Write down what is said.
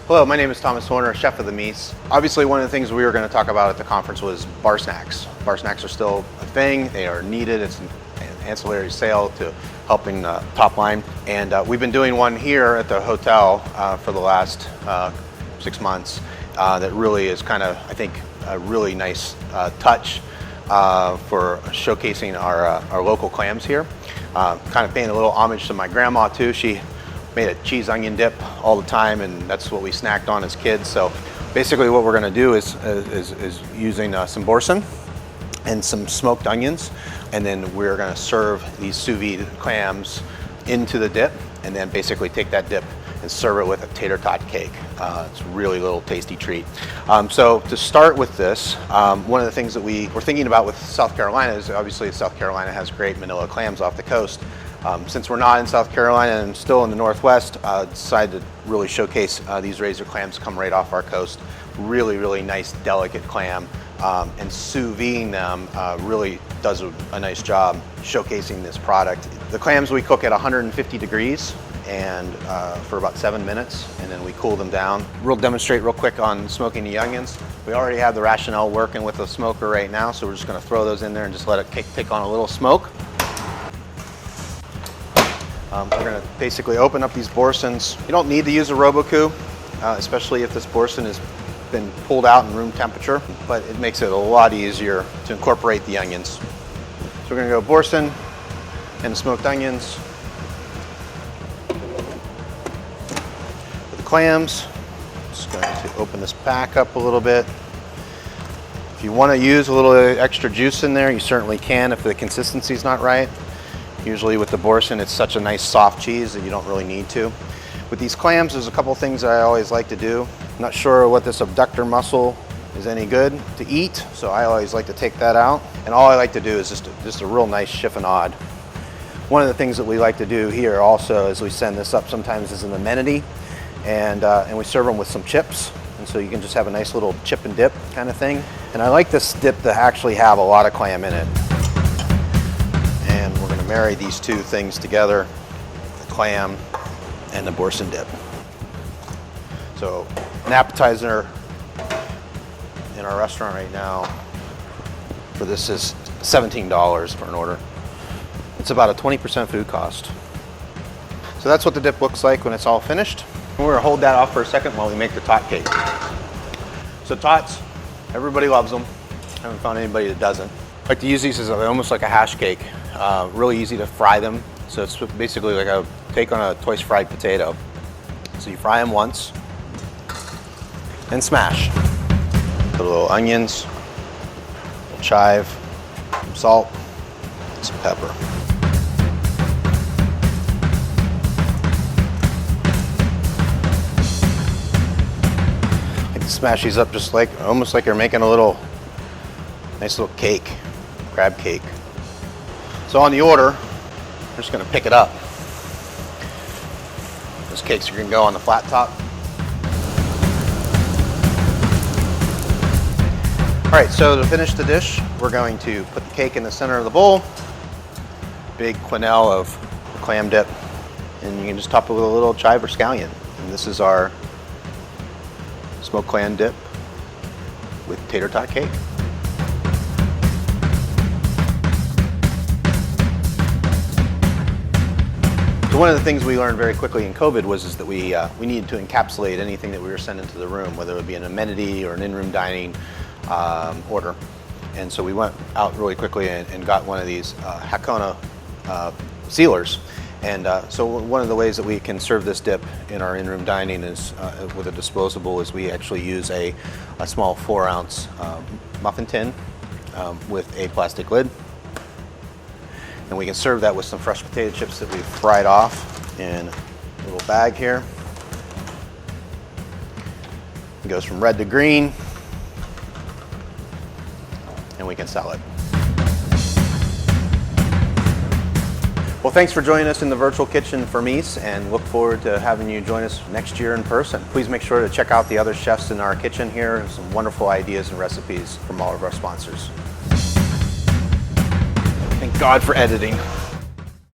Hello, my name is Thomas Horner, chef of the Mise. Obviously, one of the things we were going to talk about at the conference was bar snacks. Bar snacks are still a thing. They are needed. It's an ancillary sale to helping the top line. And we've been doing one here at the hotel for the last 6 months that really is kind of, I think, a really nice touch for showcasing our local clams here. Kind of paying a little homage to my grandma too. She made a cheese onion dip all the time, and that's what we snacked on as kids. So basically what we're going to do is using some boursin and some smoked onions, and then we're going to serve these sous vide clams into the dip, and then basically take that dip and serve it with a tater tot cake. It's a really little tasty treat. So to start with this, one of the things that we were thinking about with South Carolina is obviously South Carolina has great manila clams off the coast. Since we're not in South Carolina and still in the Northwest, decided to really showcase these razor clams come right off our coast. Really, really nice, delicate clam. And sous videing them really does a nice job showcasing this product. The clams we cook at 150 degrees and for about 7 minutes, and then we cool them down. We'll demonstrate real quick on smoking the onions. We already have the rationale working with the smoker right now, so we're just going to throw those in there and just let it take on a little smoke. We're going to basically open up these boursins. You don't need to use a Robocoup, especially if this boursin has been pulled out in room temperature, but it makes it a lot easier to incorporate the onions. So we're going to go boursin and smoked onions. For the clams, just going to open this back up a little bit. If you want to use a little extra juice in there, you certainly can if the consistency is not right. Usually with the boursin, it's such a nice soft cheese that you don't really need to. With these clams, there's a couple things that I always like to do. I'm not sure what this abductor muscle is any good to eat, so I always like to take that out. And all I like to do is just a real nice chiffonade. One of the things that we like to do here also is we send this up sometimes as an amenity, and we serve them with some chips. And so you can just have a nice little chip and dip kind of thing. And I like this dip to actually have a lot of clam in it. Marry these two things together, the clam and the boursin dip. So an appetizer in our restaurant right now for this is $17 for an order. It's about a 20% food cost. So that's what the dip looks like when it's all finished. We're gonna hold that off for a second while we make the tot cake. So tots, everybody loves them. I haven't found anybody that doesn't. I like to use these as almost like a hash cake. Really easy to fry them. So it's basically like a take on a twice fried potato. So you fry them once and smash. Put a little onions, a little chive, some salt, and some pepper. I like to smash these up just like, almost like you're making a little, nice little cake, crab cake. So on the order, we're just going to pick it up. Those cakes are going to go on the flat top. All right, so to finish the dish, we're going to put the cake in the center of the bowl. Big quenelle of clam dip, and you can just top it with a little chive or scallion. And this is our smoked clam dip with tater tot cake. So one of the things we learned very quickly in COVID was that we needed to encapsulate anything that we were sending to the room, whether it would be an amenity or an in-room dining order. And so we went out really quickly and got one of these Hakona sealers. And so one of the ways that we can serve this dip in our in-room dining is with a disposable is we actually use a small 4-ounce muffin tin with a plastic lid. And we can serve that with some fresh potato chips that we've fried off in a little bag here. It goes from red to green, and we can sell it. Well, thanks for joining us in the virtual kitchen for Mise, and look forward to having you join us next year in person. Please make sure to check out the other chefs in our kitchen here and some wonderful ideas and recipes from all of our sponsors. Thank God for editing.